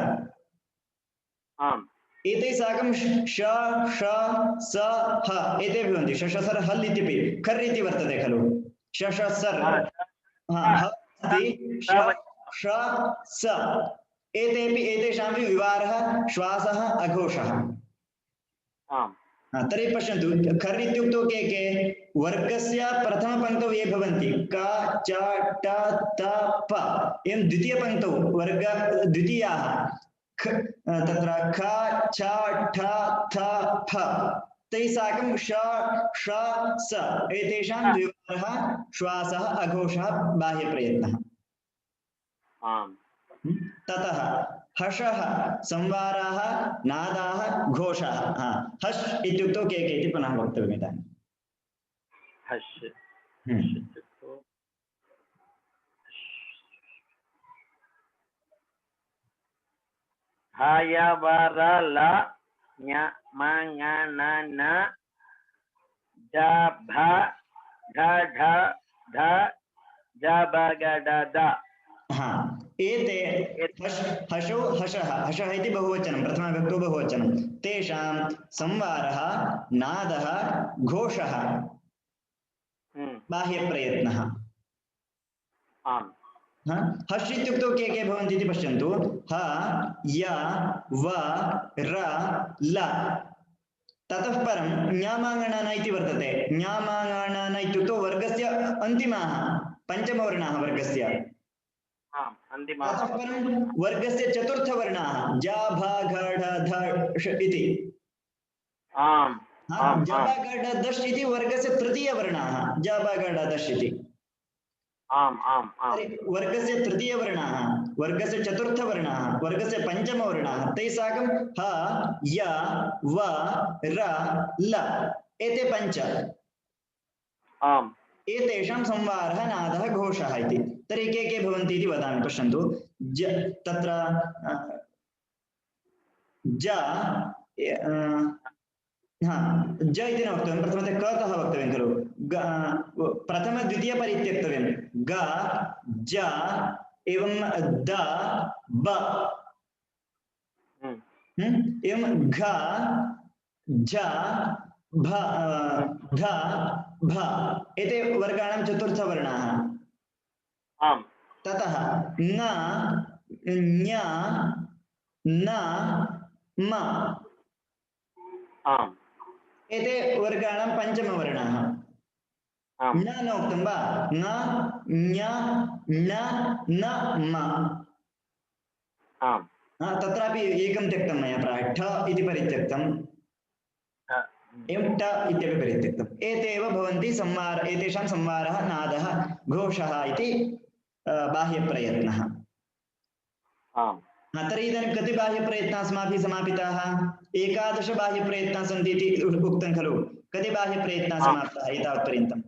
आम् एतैः साकं श ष स ह एते भवन्ति शशसर् हल् इत्यपि खर् इति वर्तते खलु शशसर् अस्ति श ष स एतेपि एतेषामपि विवारः श्वासः अघोषः। तर्हि पश्यन्तु खर् इत्युक्तौ के वर्गस्य प्रथमपङ्क्तौ ये भवन्ति क च ट त प एवं द्वितीयपङ्क्तौ वर्ग द्वितीयाः तत्र ख छ ठ थ फ तैः साकं श ष स एतेषां विवारः श्वासः अघोषः बाह्यप्रयत्नः। ततः हषः संवाराः नादाः घोषः। हश् इत्युक्तौ के इति पुनः वक्तव्यम् इदानीं। हश् हायवरल ञ म ङ न न ज भ घ ढ ढ ज ब ग ड द। एते हशौ हशः हशः इति बहुवचनं प्रथमविभक्तौ बहुवचनं तेषां संवारः नादः घोषः बाह्यप्रयत्नः। हश् इत्युक्तौ के भवन्ति इति पश्यन्तु ह य व र ल ततः परं ञामाङ्गणान इति वर्तते। ञामाङ्गणान इत्युक्तौ वर्गस्य अन्तिमाः पञ्चमवर्णाः वर्गस्य। ततः परं वर्गस्य चतुर्थवर्णाः ज भ घ ढ ध ष इति। ज ब घ ढ दश् इति वर्गस्य तृतीयवर्णाः ज ब घ ढ दश् इति। वर्गस्य तृतीयवर्णाः वर्गस्य चतुर्थवर्णाः वर्गस्य पञ्चमवर्णाः तैः साकं ह य व र ल एते पञ्च एतेषां संवारः नादः घोषः इति। तर्हि के भवन्ति इति वदामि पश्यन्तु तत्र ज ज इति न वक्तव्यं प्रथमतः कतः वक्तव्यं खलु प्रथमद्वितीयपरित्यक्तव्यं ग ज एवं द ब एवं घ झ भ ध भ एते वर्गाणां चतुर्थवर्णाः। ततः न ञ न म आम् एते वर्गाणां पञ्चमवर्णाः आम् न उक्तं वा न ञ न न म आम् तत्रापि एकं त्यक्तं मया प्रायः ठ इति परित्यक्तम् एवं ट इत्यपि परित्यक्तम् एते एव भवन्ति संवार एतेषां संवारः नादः घोषः इति बाह्यप्रयत्नः आम् तर्हि इदानीं कति बाह्यप्रयत्नाः अस्माभिः समापिताः 11 बाह्यप्रयत्नाः सन्ति इति उक्तं खलु कति बाह्यप्रयत्नाः समाप्ताः एतावत्पर्यन्तम्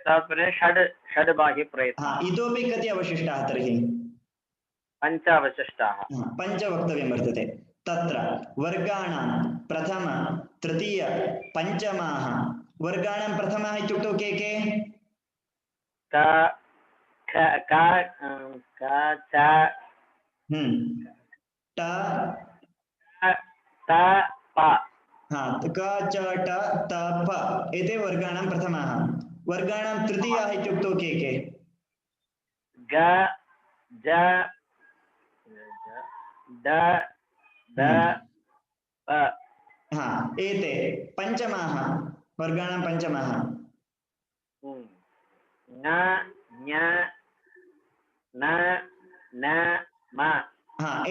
तात्पर्य षड् बाह्यप्रयत्नाः इतोपि कति अवशिष्टाः तर्हि पञ्च अवशिष्टाः पञ्च वक्तव्यं वर्तते तत्र वर्गाणां प्रथम तृतीय पञ्चमाः वर्गाणां प्रथमाः इत्युक्तौ के के क ख क च ट त प क च ट त प एते वर्गाणां प्रथमाः वर्गाणां तृतीयाः इत्युक्तौ के के ग ज ड द प एते पञ्चमाः वर्गाणां पञ्चमाः न ञ न न म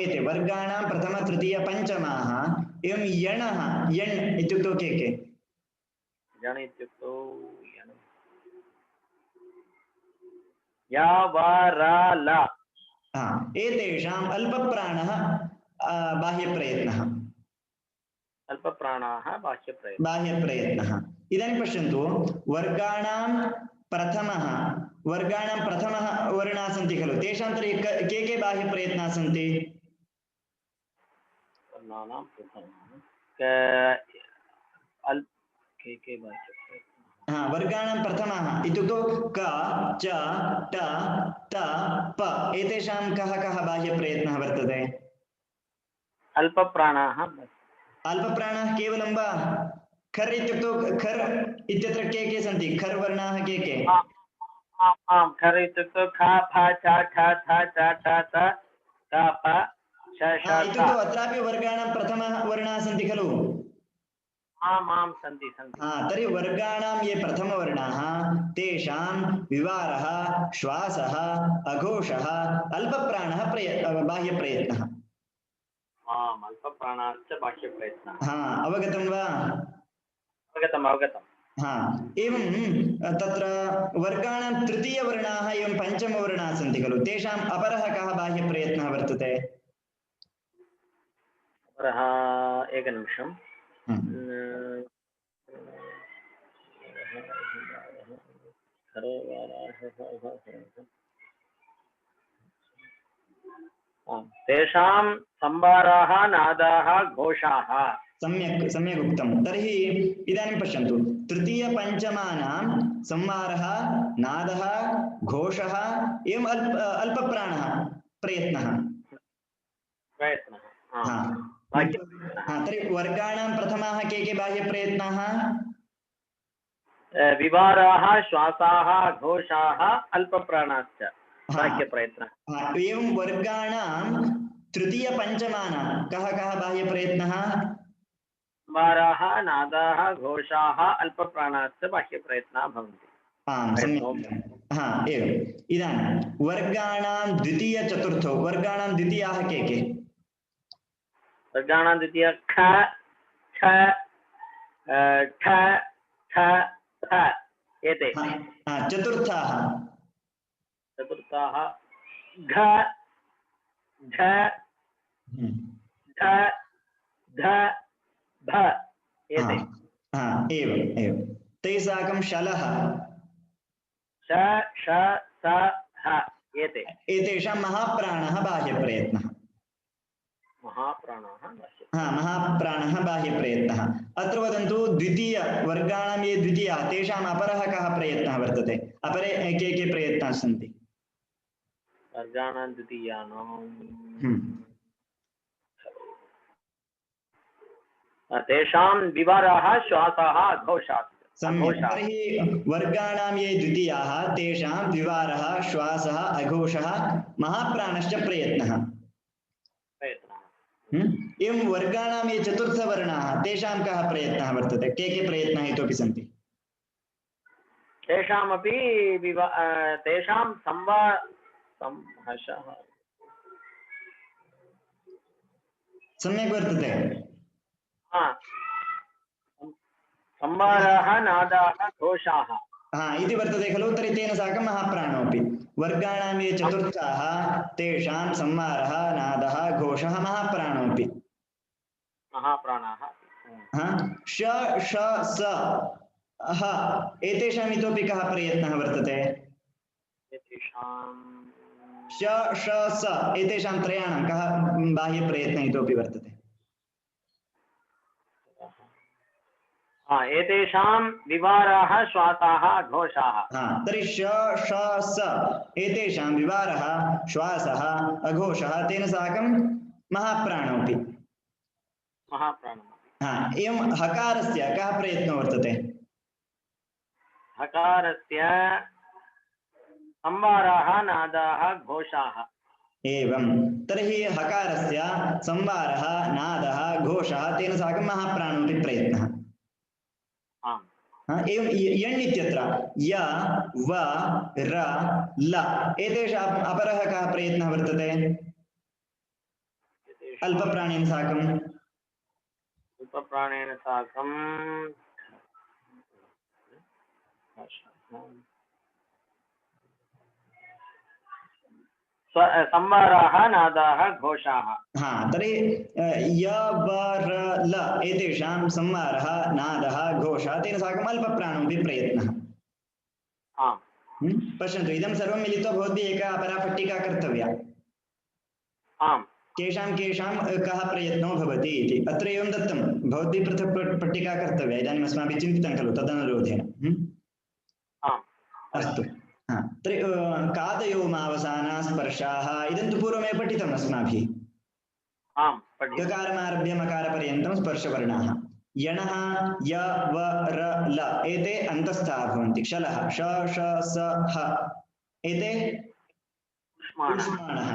एते वर्गाणां प्रथम तृतीय पञ्चमाः एवं यणः यण् इत्युक्तौ के के यण् इत्युक्तौ या वा रा ला एतेषाम् अल्पप्राणः बाह्यप्रयत्नः अल्पप्राणाः बाह्यप्रयत्नः इदानीं पश्यन्तु वर्गाणां प्रथमः वर्णाः सन्ति खलु तेषां तर्हि के के बाह्यप्रयत्नाः सन्ति वर्गाणां प्रथमाः इत्युक्तौ क च ट त प एतेषां कः बाह्यप्रयत्नः वर्तते अल्पप्राणाः केवलं वा खर् इत्युक्तौ खर् इत्यत्र के सन्ति खर् वर्णाः के खर् इत्युक्तौ ख फ छ ठ थ च ठ थ क प श ष इत्युक्तौ अत्रापि वर्गाणां प्रथमः वर्णाः सन्ति खलु आम् सन्ति तर्हि वर्गाणां ये प्रथमवर्णाः तेषां विवारः श्वासः अघोषः अल्पप्राणः बाह्यप्रयत्नः अल्पप्राणाश्च बाह्यप्रयत्नः अवगतं वा अवगतम् एवं तत्र वर्गाणां तृतीयवर्णाः एवं पञ्चमवर्णाः सन्ति खलु तेषाम् अपरः कः बाह्यप्रयत्नः वर्तते अपरः एकनिमिषं तेषां संवाराः नादाः घोषाः सम्यक् उक्तं तर्हि इदानीं पश्यन्तु तृतीयपञ्चमानां संवारः नादः घोषः एवम् अल्पप्राणः प्रयत्नः तर्हि वर्गाणां प्रथमाः के बाह्यप्रयत्नाः विवाराः श्वासाः घोषाः अल्पप्राणाश्च बाह्यप्रयत्नः एवं वर्गाणां तृतीयपञ्चमानां कः बाह्यप्रयत्नः संवाराः नादाः घोषाः अल्पप्राणाश्च बाह्यप्रयत्नाः भवन्ति सम्यक् एवम् इदानीं वर्गाणां द्वितीयचतुर्थौ वर्गाणां द्वितीयाः के वर्गाणां द्वितीय ख छ ठ ठ थ एते चतुर्थाः घ झ ध ध भ एते एवं तैः साकं शलः श ष स ह एते एतेषां महाप्राणः बाह्यप्रयत्नः महाप्राणः बाह्यप्रयत्नः अत्र वदन्तु द्वितीयवर्गाणां ये द्वितीयाः तेषाम् अपरः कः प्रयत्नः वर्तते अपरे के प्रयत्नाः सन्ति वर्गाणां द्वितीयानां तेषां विवाराः श्वासाः घोषाः तर्हि वर्गाणां ये द्वितीयाः तेषां विवारः श्वासः अघोषः महाप्राणश्च प्रयत्नः एवं वर्गाणां ये चतुर्थवर्णाः तेषां कः प्रयत्नः वर्तते के प्रयत्नाः इतोपि सन्ति तेषामपि तेषां सम्यक् वर्तते संवाराः नादाः घोषाः इति वर्तते खलु तर्हि तेन साकं महाप्राणोऽपि वर्गाणां ये चतुर्थाः तेषां संवारः नादः घोषः महाप्राणोऽपि श ष स ह एतेषाम् इतोपि कः प्रयत्नः वर्तते श ष स एतेषां त्रयाणां कः बाह्यप्रयत्नः इतोपि वर्तते एतेषां विवाराः श्वासाः घोषाः तर्हि श ष स एतेषां विवारः श्वासः अघोषः तेन साकं महाप्राणोऽपि एवं हकारस्य कः प्रयत्नो वर्तते हकारस्य संवाराः नादाः घोषाः एवं तर्हि हकारस्य संवारः नादः घोषः तेन साकं महाप्राणोऽपि प्रयत्नः एवं यण् इत्यत्र य व र ल एतेषाम् अपरः कः प्रयत्नः वर्तते अल्पप्राणेन साकं संवाराः नादाः घोषाः तर्हि य व र ल एतेषां संवारः नादः घोषः तेन साकम् अल्पप्राणोऽपि प्रयत्नः पश्यन्तु इदं सर्वं मिलित्वा भवद्भिः एका अपरा पट्टिका कर्तव्या केषां कः प्रयत्नो भवति इति अत्र एवं दत्तं भवद्भिः पृथक् पट्टिका कर्तव्या इदानीम् अस्माभिः चिन्तितं खलु तदनुरोधेन अस्तु तर्हि कादयोमावसाना स्पर्शाः इदं तु पूर्वमेव पठितम् अस्माभिः गकारमारभ्य मकारपर्यन्तं स्पर्शवर्णाः यणः य व र ल एते अन्तस्थाः भवन्ति क्षलः श ष स ह एते ऊष्माणः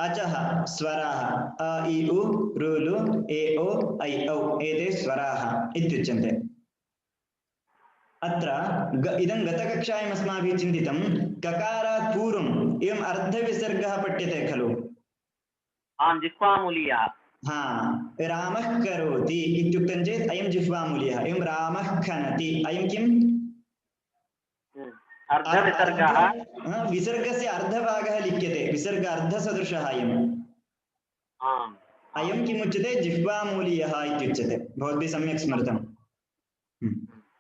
अचः स्वराः अ इ उ ऋ लु ए ओ ऐ औ एते स्वराः इत्युच्यन्ते अत्र इदं गतकक्षायाम् अस्माभिः चिन्तितं ककारात् पूर्वम् एवम् अर्धविसर्गः पठ्यते खलु जिह्वामूलीयः रामः करोति इत्युक्तं चेत् अयं जिह्वामूलीयः एवं रामः खनति अयं किम् अर्धविसर्गः विसर्गस्य अर्धभागः लिख्यते विसर्ग अर्धसदृशः अयं किमुच्यते जिह्वामूलीयः इत्युच्यते भवद्भिः सम्यक् स्मृतम्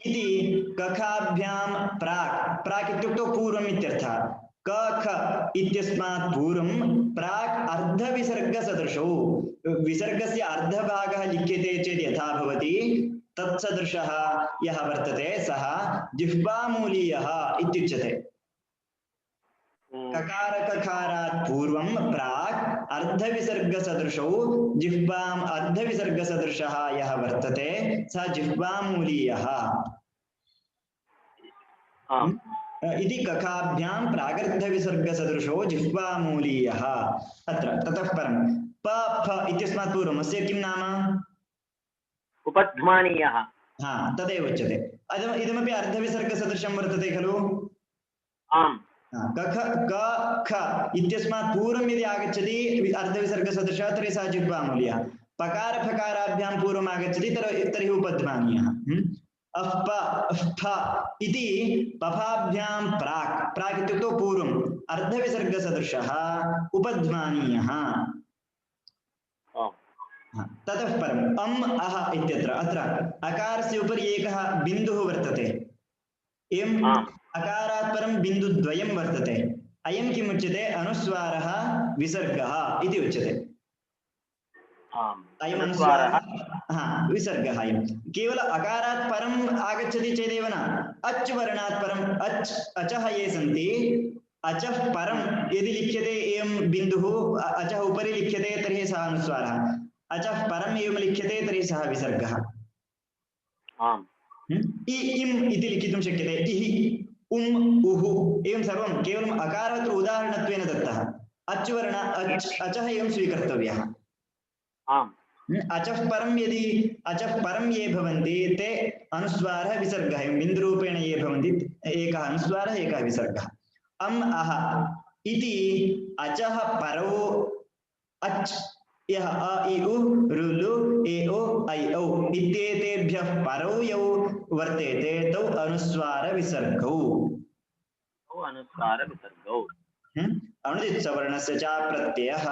इति कखाभ्यां प्राक् इत्युक्तौ पूर्वम् इत्यर्थः क ख इत्यस्मात् पूर्वं प्राक् अर्धविसर्गसदृशौ विसर्गस्य अर्धभागः लिख्यते चेत् यथा भवति तत्सदृशः यः वर्तते सः जिह्वामूलीयः इत्युच्यते ककारककारात् पूर्वं प्राक् अर्धविसर्गसदृशौ जिह्वाम् अर्धविसर्गसदृशः यः वर्तते सः जिह्वामूलीयः इति कखाभ्यां प्रागर्धविसर्गसदृशो जिह्वामूलीयः अत्र ततः परं प फ इत्यस्मात् पूर्वम् अस्य किं नाम उपध्मानीयः तदेव उच्यते इदमपि अर्धविसर्गसदृशं वर्तते खलु कख क ख इत्यस्मात् पूर्वं यदि आगच्छति अर्धविसर्गसदृशः तर्हि सः जिह्वामूलीयः पकार फकाराभ्यां पूर्वम् आगच्छति तर्हि उपध्मानीयः अफ्प फ इति पफाभ्यां प्राक् इत्युक्तौ पूर्वम् अर्धविसर्गसदृशः उपध्मानीयः ततः परम् अम् अह इत्यत्र अत्र अकारस्य उपरि एकः बिन्दुः वर्तते एवम् अकारात् परं बिन्दुद्वयं वर्तते अयं किमुच्यते अनुस्वारः विसर्गः इति उच्यते अयम् अनुस्वारः विसर्गः अयं केवल अकारात् परम् आगच्छति चेदेव न अच् वर्णात् परम् अचः ये सन्ति अचः परं यदि लिख्यते एवं बिन्दुः अचः उपरि लिख्यते तर्हि सः अनुस्वारः अचः परम् एवं लिख्यते तर्हि सः विसर्गः इ इम् इति लिखितुं शक्यते इः उम् उः एवं सर्वं केवलम् अकारः अत्र उदाहरणत्वेन दत्तः अच् वर्ण अचः एवं स्वीकर्तव्यः अचः परं यदि अचः परं ये भवन्ति ते अनुस्वारः विसर्गः बिन्दुरूपेण ये भवन्ति एकः अनुस्वारः एकः विसर्गः अम् अह इति अचः परौ अच् यः अ इ उ ऋ लु ए ओ ऐ औ इत्येतेभ्यः परौ यौ वर्तेते तौ अनुस्वार विसर्गौ अनुस्वार विसर्गौ अनुदित सवर्णस्य च प्रत्ययः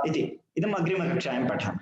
इति इदम् अग्रिमकक्षायां पठामः।